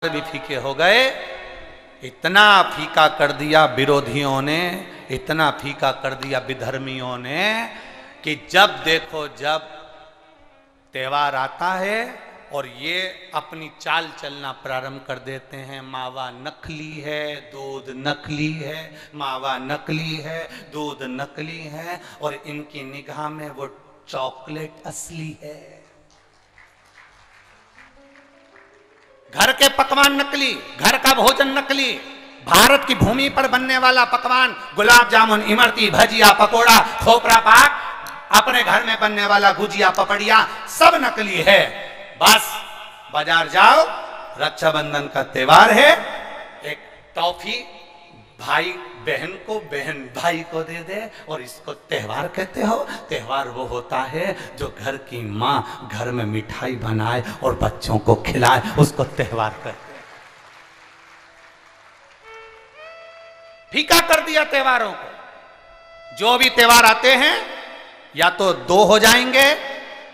भी फीके हो गए। इतना फीका कर दिया विरोधियों ने, इतना फीका कर दिया विधर्मियों ने कि जब देखो जब त्योहार आता है और ये अपनी चाल चलना प्रारंभ कर देते हैं। मावा नकली है, दूध नकली है, मावा नकली है, दूध नकली है, और इनकी निगाह में वो चॉकलेट असली है। घर के पकवान नकली, घर का भोजन नकली, भारत की भूमि पर बनने वाला पकवान गुलाब जामुन, इमरती, भजिया, पकोड़ा, खोपरा पाक, अपने घर में बनने वाला गुजिया, पपड़िया, सब नकली है। बस बाजार जाओ, रक्षाबंधन का त्योहार है, एक टॉफी भाई बहन को, बहन भाई को दे दे, और इसको त्योहार कहते हो। त्योहार वो होता है जो घर की माँ घर में मिठाई बनाए और बच्चों को खिलाए, उसको त्योहार कहते हैं। फीका कर दिया त्योहारों को। जो भी त्योहार आते हैं या तो 2 हो जाएंगे,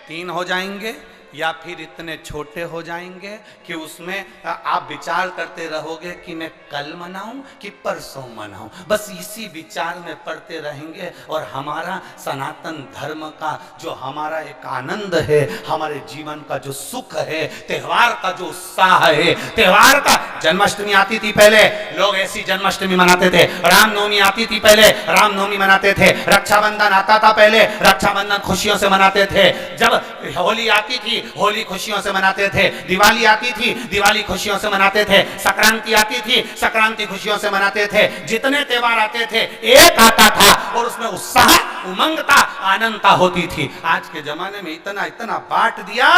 3 हो जाएंगे, या फिर इतने छोटे हो जाएंगे कि उसमें आप विचार करते रहोगे कि मैं कल मनाऊं कि परसों मनाऊं। बस इसी विचार में पड़ते रहेंगे। और हमारा सनातन धर्म का जो हमारा एक आनंद है, हमारे जीवन का जो सुख है, त्योहार का जो उत्साह है, त्योहार का, जन्माष्टमी आती थी पहले लोग ऐसी जन्माष्टमी मनाते थे, रामनवमी आती थी पहले रामनवमी मनाते थे, रक्षाबंधन आता था पहले रक्षाबंधन खुशियों से मनाते थे, जब होली आती थी होली खुशियों से मनाते थे, दिवाली आती थी दिवाली खुशियों से मनाते थे, संक्रांति आती थी संक्रांति खुशियों से मनाते थे। जितने त्योहार आते थे एक आता था और उसमें उत्साह, उमंगता, आनंदता होती थी। आज के जमाने में इतना इतना बांट दिया,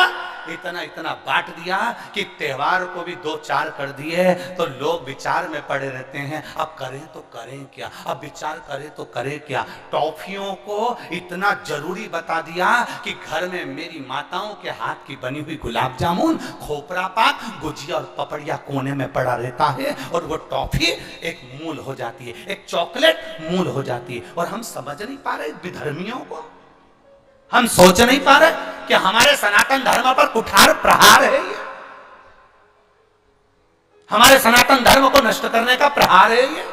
इतना इतना बांट दिया कि त्योहार को भी 2-4 कर दिए तो लोग विचार में पड़े रहते हैं। अब करें तो करें क्या, अब विचार करें तो करें क्या। टॉफियों को इतना जरूरी बता दिया कि घर में मेरी माताओं के हाथ की बनी हुई गुलाब जामुन, खोपरा पाक, गुजिया और पपड़िया कोने में पड़ा रहता है, और वो टॉफी एक मूल हो जाती है, एक चॉकलेट मूल हो जाती है। और हम समझ नहीं पा रहे विधर्मियों को, हम सोच नहीं पा रहे कि हमारे सनातन धर्म पर कुठार प्रहार है ये, हमारे सनातन धर्म को नष्ट करने का प्रहार है ये।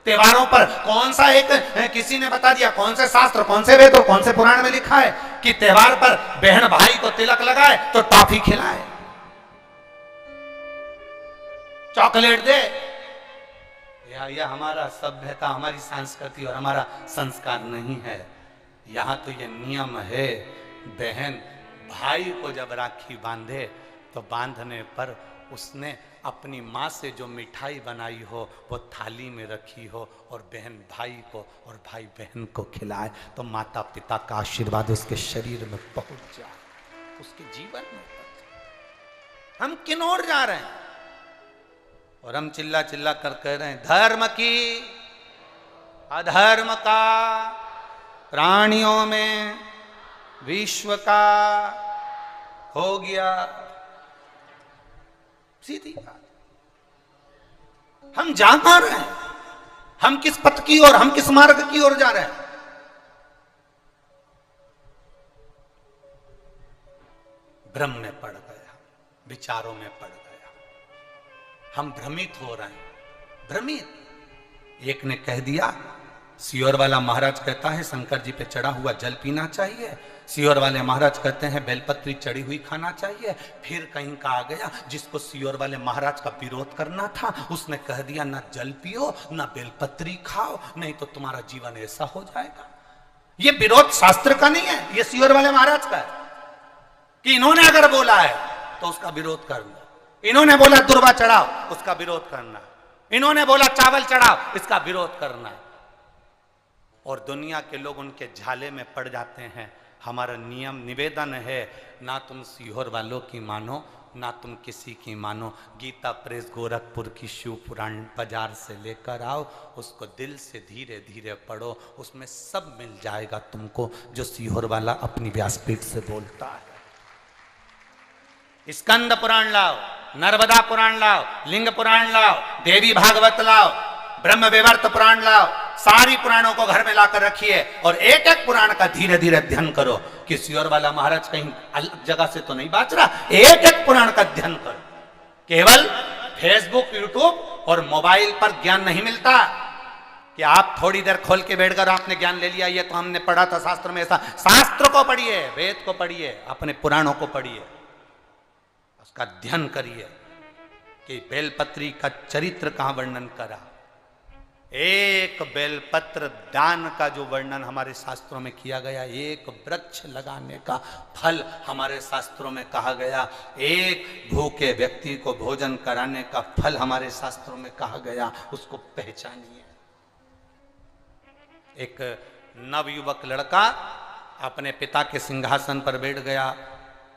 त्योहारों पर कौन सा एक, किसी ने बता दिया, कौन से शास्त्र, कौन से वेद और कौन से पुराण में लिखा है कि त्योहार पर बहन भाई को तिलक लगाए तो टॉफी खिलाए, चॉकलेट दे। यह हमारा सभ्यता, हमारी संस्कृति और हमारा संस्कार नहीं है। यहां तो ये नियम है, बहन भाई को जब राखी बांधे तो बांधने पर उसने अपनी माँ से जो मिठाई बनाई हो वो थाली में रखी हो और बहन भाई को और भाई बहन को खिलाए, तो माता पिता का आशीर्वाद उसके शरीर में पहुंच जाए, उसके जीवन में। हम किन ओर जा रहे हैं? और हम चिल्ला चिल्ला कर कह रहे हैं धर्म की अधर्म का, प्राणियों में विश्व का हो गया। सीधी बात। हम जा कहां रहे हैं? हम किस पथ की ओर, हम किस मार्ग की ओर जा रहे हैं? भ्रम में पड़ गया, विचारों में पड़ गया, हम भ्रमित हो रहे हैं। भ्रमित। एक ने कह दिया, सियोर वाला महाराज कहता है शंकर जी पे चढ़ा हुआ जल पीना चाहिए, सियोर वाले महाराज कहते हैं बेलपत्री चढ़ी हुई खाना चाहिए। फिर कहीं का आ गया जिसको सियोर वाले महाराज का विरोध करना था, उसने कह दिया ना जल पियो ना बेलपत्री खाओ, नहीं तो तुम्हारा जीवन ऐसा हो जाएगा। ये विरोध शास्त्र का नहीं है, ये सियोर वाले महाराज का है कि इन्होंने अगर बोला है तो उसका विरोध करना, इन्होंने बोला दुर्वा चढ़ाओ उसका विरोध करना, इन्होंने बोला चावल चढ़ाओ इसका विरोध करना। और दुनिया के लोग उनके झाले में पड़ जाते हैं। हमारा नियम निवेदन है, ना तुम सीहोर वालों की मानो ना तुम किसी की मानो। गीता प्रेस गोरखपुर की शिव पुराण बाजार से लेकर आओ, उसको दिल से धीरे धीरे पढ़ो, उसमें सब मिल जाएगा तुमको जो सीहोर वाला अपनी व्यासपीठ से बोलता है। स्कंद पुराण लाओ, नर्मदा पुराण लाओ, लिंग पुराण लाओ, देवी भागवत लाओ, ब्रह्म विवर्त पुराण लाओ, सारी पुराणों को घर में लाकर रखिए और एक एक पुराण का धीरे धीरे अध्ययन करो कि सियोर वाला महाराज कहीं अलग जगह से तो नहीं बात रहा। एक एक पुराण का अध्ययन करो। केवल फेसबुक, यूट्यूब और मोबाइल पर ज्ञान नहीं मिलता कि आप थोड़ी देर खोल के बैठकर आपने ज्ञान ले लिया, ये तो हमने पढ़ा था शास्त्र में ऐसा। शास्त्र को पढ़िए, वेद को पढ़िए, अपने पुराणों को पढ़िए, उसका अध्ययन करिए कि बेलपत्री का चरित्र कहां वर्णन करा। एक बेलपत्र दान का जो वर्णन हमारे शास्त्रों में किया गया, एक वृक्ष लगाने का फल हमारे शास्त्रों में कहा गया, एक भूखे व्यक्ति को भोजन कराने का फल हमारे शास्त्रों में कहा गया, उसको पहचानिए। एक नवयुवक लड़का अपने पिता के सिंहासन पर बैठ गया,